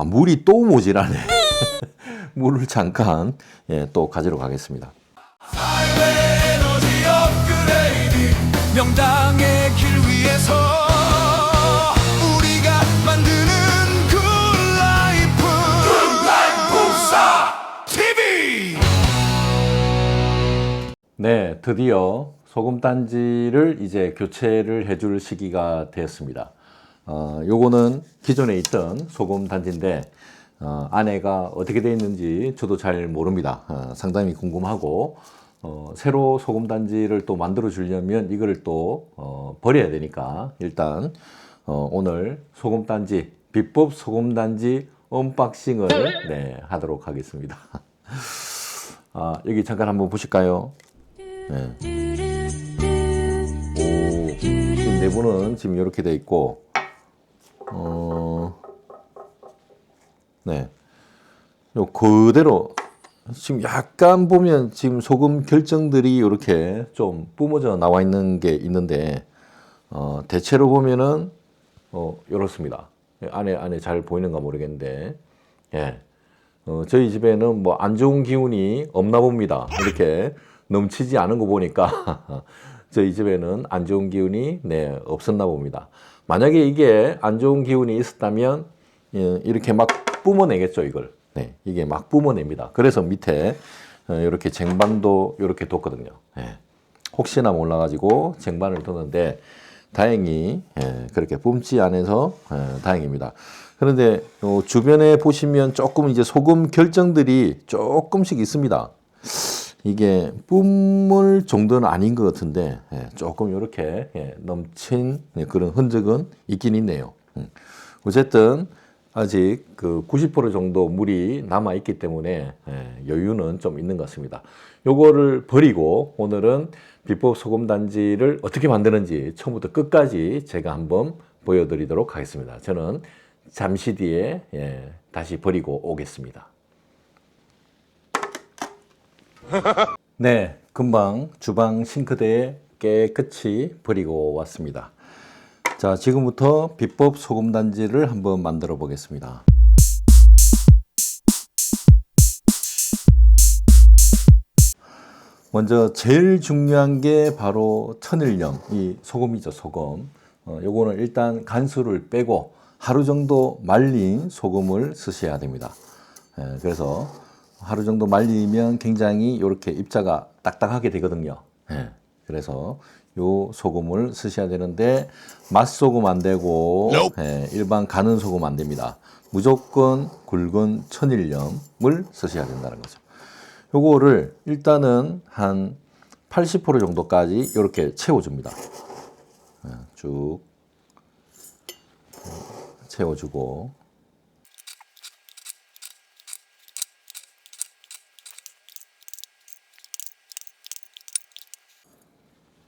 물이 또 모자라네. 물을 잠깐 또 가지러 가겠습니다. 에너지 업그레이드 명당의 길 위에서 우리가 만드는 굿라이프 TV. 네, 드디어 소금단지를 이제 교체를 해줄 시기가 되었습니다. 요거는 기존에 있던 소금단지인데 안에가 어떻게 되어 있는지 저도 잘 모릅니다. 상당히 궁금하고 새로 소금단지를 또 만들어 주려면 이걸 또 버려야 되니까 일단 오늘 소금단지 비법 소금단지 언박싱을 하도록 하겠습니다. 여기 잠깐 한번 보실까요? 네. 오, 지금 내부는 지금 이렇게 되어 있고 네. 요 그대로 지금 약간 보면 지금 소금 결정들이 이렇게 좀 뿜어져 나와 있는 게 있는데 대체로 보면은 이렇습니다. 안에 잘 보이는가 모르겠는데 예. 저희 집에는 뭐 안 좋은 기운이 없나 봅니다. 이렇게 넘치지 않은 거 보니까 저희 집에는 안 좋은 기운이 없었나 봅니다. 만약에 이게 안 좋은 기운이 있었다면 이렇게 막 뿜어내겠죠, 이걸. 네, 이게 막 뿜어냅니다. 그래서 밑에 이렇게 쟁반도 이렇게 뒀거든요. 혹시나 몰라가지고 쟁반을 뒀는데 다행히 그렇게 뿜지 않아서 다행입니다. 그런데 주변에 보시면 조금 이제 소금 결정들이 조금씩 있습니다. 이게 뿜을 정도는 아닌 것 같은데 조금 이렇게 넘친 그런 흔적은 있긴 있네요. 어쨌든 아직 그 90% 정도 물이 남아 있기 때문에 여유는 좀 있는 것 같습니다. 요거를 버리고 오늘은 비법 소금단지를 어떻게 만드는지 처음부터 끝까지 제가 한번 보여드리도록 하겠습니다. 저는 잠시 뒤에 다시 버리고 오겠습니다. 네, 금방 주방 싱크대에 깨끗이 버리고 왔습니다. 자, 지금부터 비법 소금단지를 한번 만들어 보겠습니다. 먼저 제일 중요한 게 바로 천일염, 이 소금이죠, 소금. 요거는 일단 간수를 빼고 하루 정도 말린 소금을 쓰셔야 됩니다. 그래서 하루 정도 말리면 굉장히 이렇게 입자가 딱딱하게 되거든요. 그래서 요 소금을 쓰셔야 되는데 맛소금 안 되고 일반 가는 소금 안 됩니다. 무조건 굵은 천일염을 쓰셔야 된다는 거죠. 요거를 일단은 한 80% 정도까지 이렇게 채워줍니다. 쭉 채워주고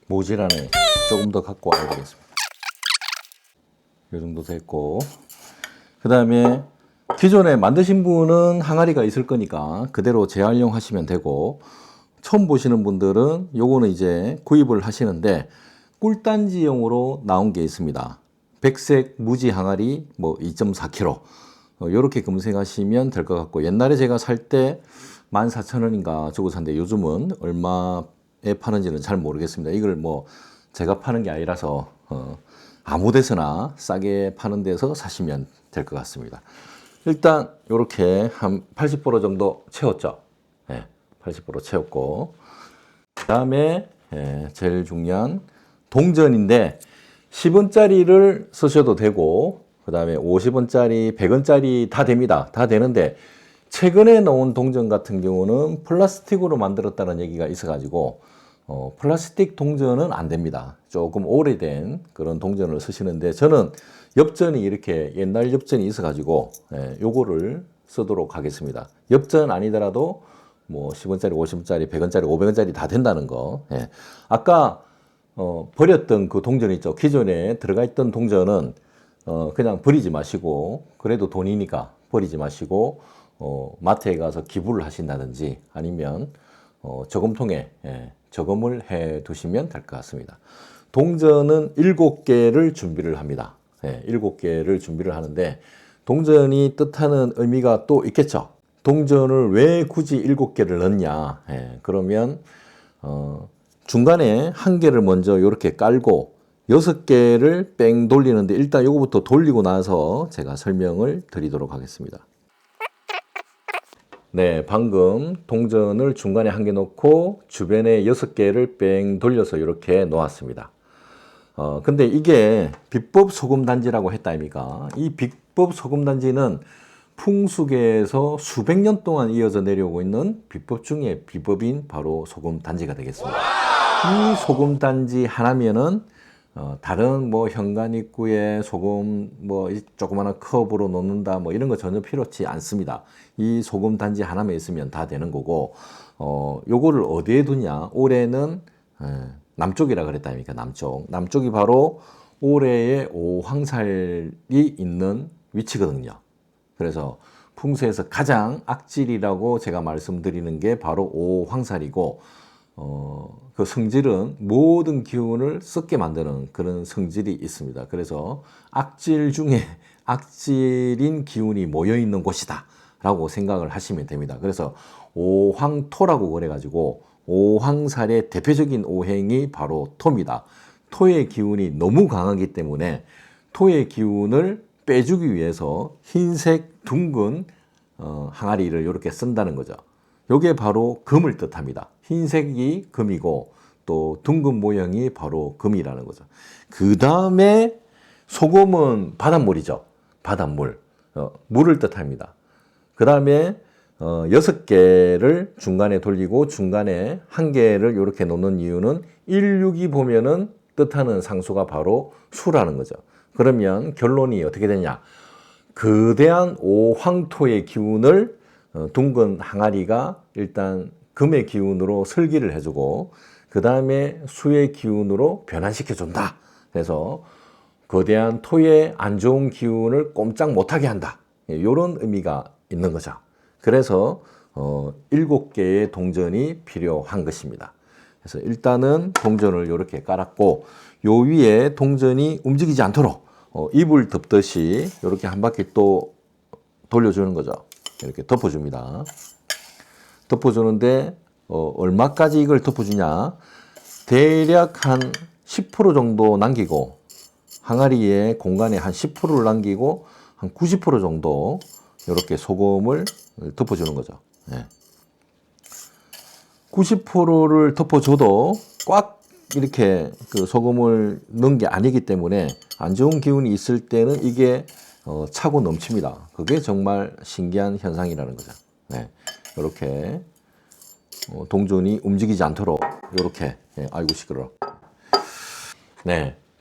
모질하네. 조금 더 갖고 와야 되겠습니다. 이 정도 됐고 그 다음에 기존에 만드신 분은 항아리가 있을 거니까 그대로 재활용하시면 되고 처음 보시는 분들은 요거는 이제 구입을 하시는데 꿀단지용으로 나온 게 있습니다. 백색 무지 항아리 뭐 2.4kg 요렇게 검색하시면 될 것 같고 옛날에 제가 살 때 14,000원인가 주고 샀는데 요즘은 얼마에 파는지는 잘 모르겠습니다. 이걸 뭐 제가 파는 게 아니라서 아무 데서나 싸게 파는 데서 사시면 될 것 같습니다. 일단 이렇게 한 80% 정도 채웠죠. 80% 채웠고 그 다음에 제일 중요한 동전인데 10원짜리를 쓰셔도 되고 그 다음에 50원짜리, 100원짜리 다 됩니다. 다 되는데 최근에 나온 동전 같은 경우는 플라스틱으로 만들었다는 얘기가 있어가지고 플라스틱 동전은 안 됩니다. 조금 오래된 그런 동전을 쓰시는데 저는 엽전이 이렇게 옛날 엽전이 있어가지고 요거를 쓰도록 하겠습니다. 엽전 아니더라도 뭐 10원짜리, 50원짜리, 100원짜리, 500원짜리 다 된다는 거. 아까 버렸던 그 동전 있죠. 기존에 들어가 있던 동전은 그냥 버리지 마시고 그래도 돈이니까 버리지 마시고 마트에 가서 기부를 하신다든지 아니면 저금통에 저금을 해 두시면 될 것 같습니다. 동전은 7개를 준비를 합니다. 7개를 준비를 하는데 동전이 뜻하는 의미가 또 있겠죠. 동전을 왜 굳이 7개를 넣냐? 그러면 중간에 한 개를 먼저 이렇게 깔고 6개를 뺑 돌리는데 일단 이거부터 돌리고 나서 제가 설명을 드리도록 하겠습니다. 네, 방금 동전을 중간에 한 개 놓고 주변에 6개를 뺑 돌려서 이렇게 놓았습니다. 근데 이게 비법 소금단지라고 했다 아닙니까? 이 비법 소금단지는 풍수계에서 수백 년 동안 이어져 내려오고 있는 비법 중에 비법인 바로 소금단지가 되겠습니다. 이 소금단지 하나면은 다른 뭐 현관 입구에 소금 뭐 조그마한 컵으로 놓는다 뭐 이런 거 전혀 필요치 않습니다. 이 소금단지 하나만 있으면 다 되는 거고, 요거를 어디에 두냐? 올해는 남쪽이라 그랬다 아닙니까? 남쪽이 바로 올해의 오황살이 있는 위치거든요. 그래서 풍수에서 가장 악질이라고 제가 말씀드리는 게 바로 오황살이고, 그 성질은 모든 기운을 썩게 만드는 그런 성질이 있습니다. 그래서 악질 중에 악질인 기운이 모여 있는 곳이다 라고 생각을 하시면 됩니다. 그래서 오황토라고 그래가지고 오황살의 대표적인 오행이 바로 토입니다. 토의 기운이 너무 강하기 때문에 토의 기운을 빼주기 위해서 흰색 둥근 항아리를 이렇게 쓴다는 거죠. 요게 바로 금을 뜻합니다. 흰색이 금이고 또 둥근 모양이 바로 금이라는 거죠. 그 다음에 소금은 바닷물이죠. 바닷물. 물을 뜻합니다. 그 다음에 6개를 중간에 돌리고 중간에 1개를 이렇게 놓는 이유는 162 보면은 뜻하는 상수가 바로 수라는 거죠. 그러면 결론이 어떻게 되냐? 거대한 오황토의 기운을 둥근 항아리가 일단 금의 기운으로 설기를 해주고 그 다음에 수의 기운으로 변환시켜준다. 그래서 거대한 토의 안 좋은 기운을 꼼짝 못하게 한다. 이런 의미가 있는 거죠. 그래서 7개의 동전이 필요한 것입니다. 그래서 일단은 동전을 이렇게 깔았고 요 위에 동전이 움직이지 않도록 이불 덮듯이 이렇게 한 바퀴 또 돌려주는 거죠. 이렇게 덮어줍니다. 덮어주는데 얼마까지 이걸 덮어주냐? 대략 한 10% 정도 남기고 항아리에 공간에 한 10%를 남기고 한 90% 정도 이렇게 소금을 덮어주는 거죠. 90%를 덮어줘도 꽉 이렇게 그 소금을 넣은 게 아니기 때문에 안 좋은 기운이 있을 때는 이게 차고 넘칩니다. 그게 정말 신기한 현상이라는 거죠. 이렇게 동전이 움직이지 않도록 이렇게 아이고 시끄러워.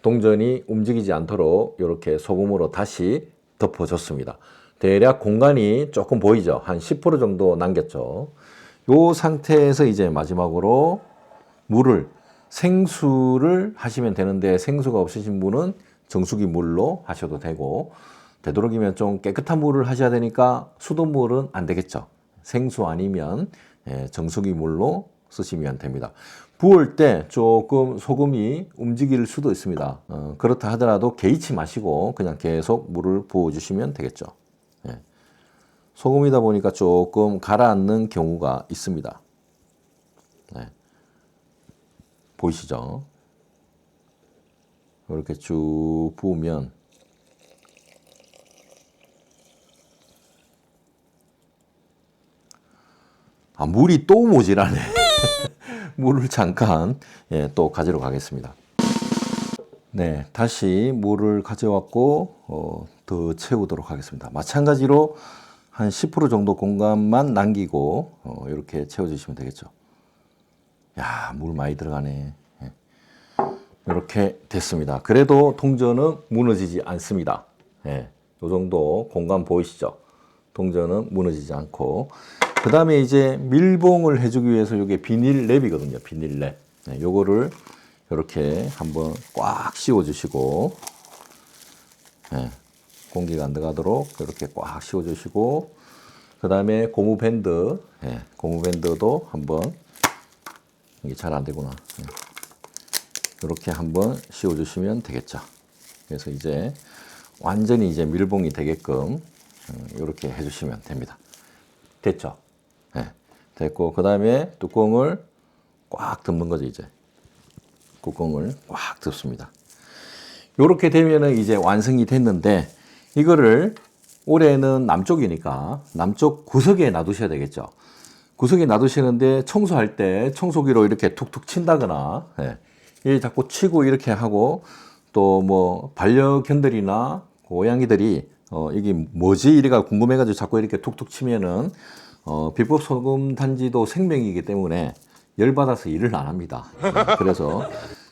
동전이 움직이지 않도록 이렇게 소금으로 다시 덮어줬습니다. 대략 공간이 조금 보이죠? 한 10% 정도 남겼죠. 이 상태에서 이제 마지막으로 물을 생수를 하시면 되는데 생수가 없으신 분은 정수기 물로 하셔도 되고 되도록이면 좀 깨끗한 물을 하셔야 되니까 수돗물은 안 되겠죠. 생수 아니면 정수기 물로 쓰시면 됩니다. 부을 때 조금 소금이 움직일 수도 있습니다. 그렇다 하더라도 개의치 마시고 그냥 계속 물을 부어주시면 되겠죠. 소금이다 보니까 조금 가라앉는 경우가 있습니다. 보이시죠? 이렇게 쭉 부으면 물이 또 모자라네. 물을 잠깐 또 가지러 가겠습니다. 다시 물을 가져왔고 더 채우도록 하겠습니다. 마찬가지로 한 10% 정도 공간만 남기고 이렇게 채워주시면 되겠죠. 야, 물 많이 들어가네. 이렇게 됐습니다. 그래도 동전은 무너지지 않습니다. 이 정도 공간 보이시죠? 동전은 무너지지 않고 그 다음에 이제 밀봉을 해주기 위해서 이게 비닐랩이거든요. 비닐랩. 요거를 이렇게 한번 꽉 씌워주시고 공기가 안 들어가도록 이렇게 꽉 씌워주시고 그 다음에 고무밴드 고무밴드도 한번 이게 잘 안 되구나. 이렇게 한번 씌워주시면 되겠죠. 그래서 이제 완전히 이제 밀봉이 되게끔 이렇게 해주시면 됩니다. 됐죠? 네, 됐고 그 다음에 뚜껑을 꽉 덮는 거죠. 이제 뚜껑을 꽉 덮습니다. 이렇게 되면은 이제 완성이 됐는데 이거를 올해는 남쪽이니까 남쪽 구석에 놔두셔야 되겠죠. 구석에 놔두시는데 청소할 때 청소기로 이렇게 툭툭 친다거나 이 자꾸 치고 이렇게 하고 또 뭐 반려견들이나 고양이들이 이게 뭐지 이래가 궁금해가지고 자꾸 이렇게 툭툭 치면은 비법 소금 단지도 생명이기 때문에 열받아서 일을 안 합니다. 그래서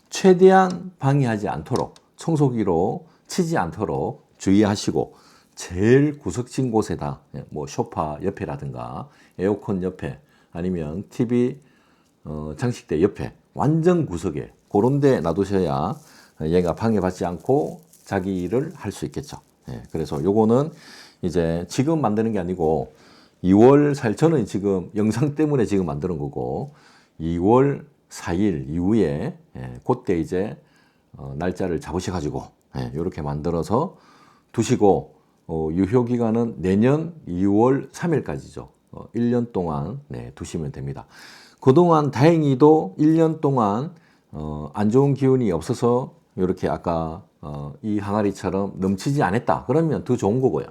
최대한 방해하지 않도록 청소기로 치지 않도록 주의하시고 제일 구석진 곳에다 뭐 소파 옆에라든가 에어컨 옆에 아니면 TV 장식대 옆에 완전 구석에 그런 데 놔두셔야 얘가 방해받지 않고 자기 일을 할 수 있겠죠. 그래서 요거는 이제 지금 만드는 게 아니고 2월 4일 저는 지금 영상 때문에 지금 만드는 거고 2월 4일 이후에 그때 이제 날짜를 잡으셔가지고 이렇게 만들어서 두시고 유효 기간은 내년 2월 3일까지죠. 1년 동안 두시면 됩니다. 그동안 다행히도 1년 동안 안 좋은 기운이 없어서 이렇게 아까 이 항아리처럼 넘치지 않았다. 그러면 더 좋은 거고요.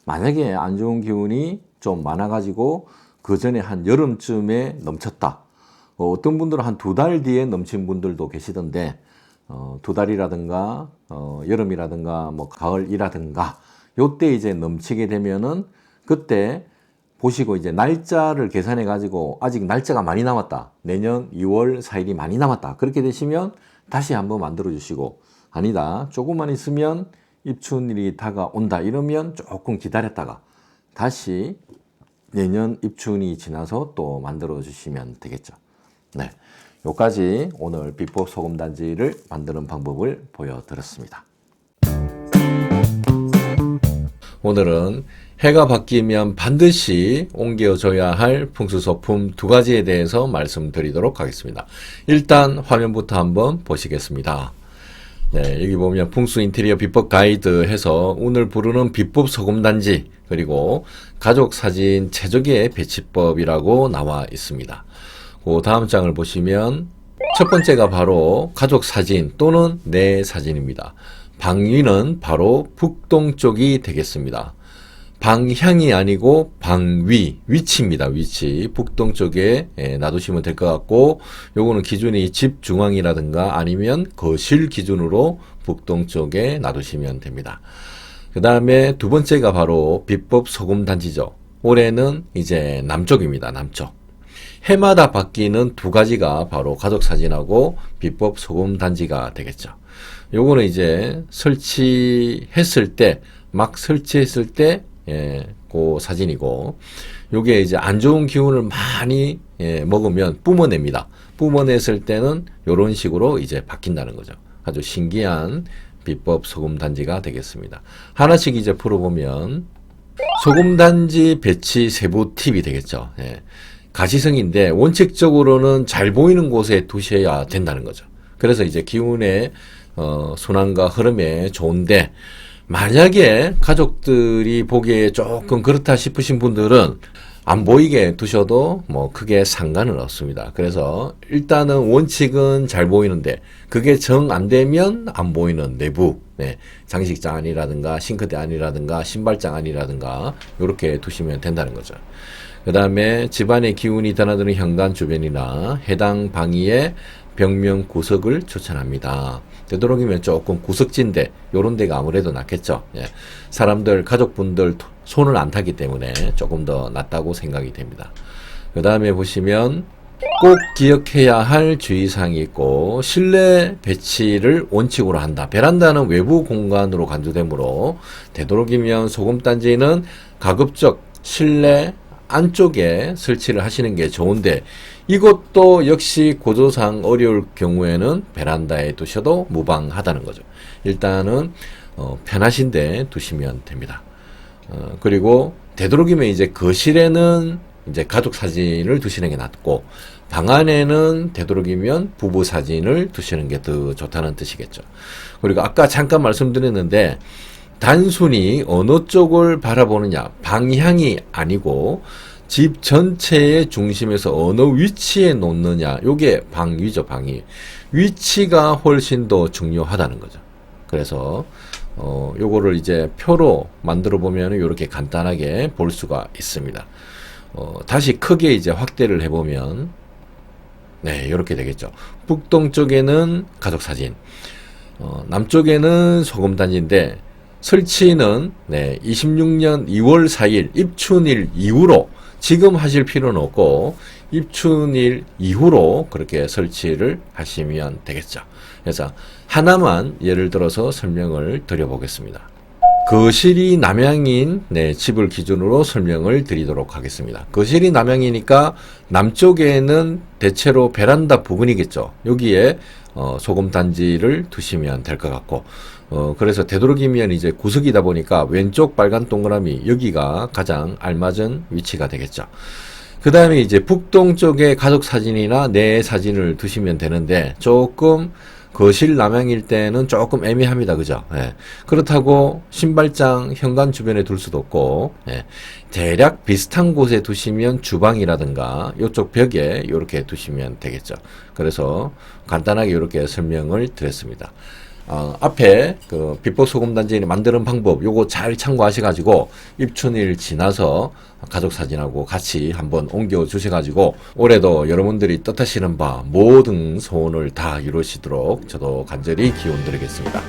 만약에 안 좋은 기운이 좀 많아가지고 그 전에 한 여름쯤에 넘쳤다. 어떤 분들은 한 2달 뒤에 넘친 분들도 계시던데 2달이라든가 여름이라든가 뭐 가을이라든가 요때 이제 넘치게 되면은 그때 보시고 이제 날짜를 계산해 가지고 아직 날짜가 많이 남았다. 내년 2월 4일이 많이 남았다. 그렇게 되시면 다시 한번 만들어 주시고 아니다. 조금만 있으면 입춘일이 다가온다. 이러면 조금 기다렸다가 다시 내년 입춘이 지나서 또 만들어 주시면 되겠죠. 네. 요까지 오늘 비법 소금 단지를 만드는 방법을 보여드렸습니다. 오늘은 해가 바뀌면 반드시 옮겨줘야 할 풍수소품 2가지에 대해서 말씀드리도록 하겠습니다. 일단 화면부터 한번 보시겠습니다. 네, 여기 보면 풍수 인테리어 비법 가이드 해서 오늘 부르는 비법 소금단지 그리고 가족 사진 최적의 배치법이라고 나와 있습니다. 그 다음 장을 보시면 첫 번째가 바로 가족 사진 또는 내 사진입니다. 방위는 바로 북동쪽이 되겠습니다. 방향이 아니고 방위, 위치입니다. 위치. 북동쪽에 놔두시면 될 것 같고 요거는 기준이 집 중앙이라든가 아니면 거실 기준으로 북동쪽에 놔두시면 됩니다. 그 다음에 두 번째가 바로 비법 소금 단지죠. 올해는 이제 남쪽입니다. 남쪽. 해마다 바뀌는 2가지가 바로 가족 사진하고 비법 소금 단지가 되겠죠. 요거는 이제 설치했을 때, 막 설치했을 때, 그 사진이고, 요게 이제 안 좋은 기운을 많이 먹으면 뿜어냅니다. 뿜어냈을 때는 요런 식으로 이제 바뀐다는 거죠. 아주 신기한 비법 소금 단지가 되겠습니다. 하나씩 이제 풀어보면, 소금 단지 배치 세부 팁이 되겠죠. 가시성인데 원칙적으로는 잘 보이는 곳에 두셔야 된다는 거죠. 그래서 이제 기운의 순환과 흐름에 좋은데 만약에 가족들이 보기에 조금 그렇다 싶으신 분들은 안 보이게 두셔도 뭐 크게 상관은 없습니다. 그래서 일단은 원칙은 잘 보이는데 그게 정 안 되면 안 보이는 내부 장식장 안이라든가 싱크대 안이라든가 신발장 안이라든가 이렇게 두시면 된다는 거죠. 그 다음에 집안의 기운이 드나드는 현관 주변이나 해당 방위의 벽면 구석을 추천합니다. 되도록이면 조금 구석진데 요런 데가 아무래도 낫겠죠. 사람들 가족분들 손을 안 타기 때문에 조금 더 낫다고 생각이 됩니다. 그 다음에 보시면 꼭 기억해야 할 주의사항이 있고 실내 배치를 원칙으로 한다. 베란다는 외부 공간으로 간주되므로 되도록이면 소금단지는 가급적 실내 안쪽에 설치를 하시는 게 좋은데 이것도 역시 고조상 어려울 경우에는 베란다에 두셔도 무방하다는 거죠. 일단은 편하신데 두시면 됩니다. 그리고 되도록이면 이제 거실에는 이제 가족 사진을 두시는 게 낫고 방 안에는 되도록이면 부부 사진을 두시는 게 더 좋다는 뜻이겠죠. 그리고 아까 잠깐 말씀드렸는데 단순히 어느 쪽을 바라보느냐, 방향이 아니고 집 전체의 중심에서 어느 위치에 놓느냐, 요게 방위죠, 방위. 위치가 훨씬 더 중요하다는 거죠. 그래서 요거를 이제 표로 만들어 보면 이렇게 간단하게 볼 수가 있습니다. 다시 크게 이제 확대를 해보면 네, 이렇게 되겠죠. 북동쪽에는 가족사진, 남쪽에는 소금단지인데 설치는 네, 26년 2월 4일 입춘일 이후로, 지금 하실 필요는 없고 입춘일 이후로 그렇게 설치를 하시면 되겠죠. 그래서 하나만 예를 들어서 설명을 드려보겠습니다. 거실이 남향인 네, 집을 기준으로 설명을 드리도록 하겠습니다. 거실이 남향이니까 남쪽에는 대체로 베란다 부근이겠죠. 여기에 소금단지를 두시면 될 것 같고, 그래서 되도록이면 이제 구석이다 보니까 왼쪽 빨간 동그라미 여기가 가장 알맞은 위치가 되겠죠. 그 다음에 이제 북동쪽에 가족 사진이나 내 사진을 두시면 되는데, 조금 거실 남향일 때는 조금 애매합니다. 그죠? 예. 그렇다고 신발장 현관 주변에 둘 수도 없고, 예. 대략 비슷한 곳에 두시면 주방이라든가 이쪽 벽에 이렇게 두시면 되겠죠. 그래서 간단하게 이렇게 설명을 드렸습니다. 앞에 그 비법 소금단지 만드는 방법 요거 잘 참고하셔가지고 입춘일 지나서 가족 사진하고 같이 한번 옮겨 주셔가지고 올해도 여러분들이 뜻하시는 바 모든 소원을 다 이루시도록 저도 간절히 기원 드리겠습니다.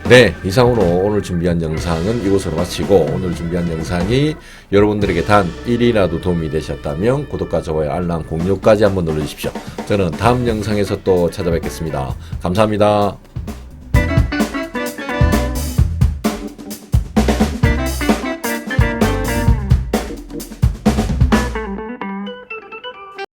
네, 이상으로 오늘 준비한 영상은 이곳으로 마치고, 오늘 준비한 영상이 여러분들에게 단 1이라도 도움이 되셨다면 구독과 좋아요, 알람, 공유까지 한번 눌러주십시오. 저는 다음 영상에서 또 찾아뵙겠습니다. 감사합니다.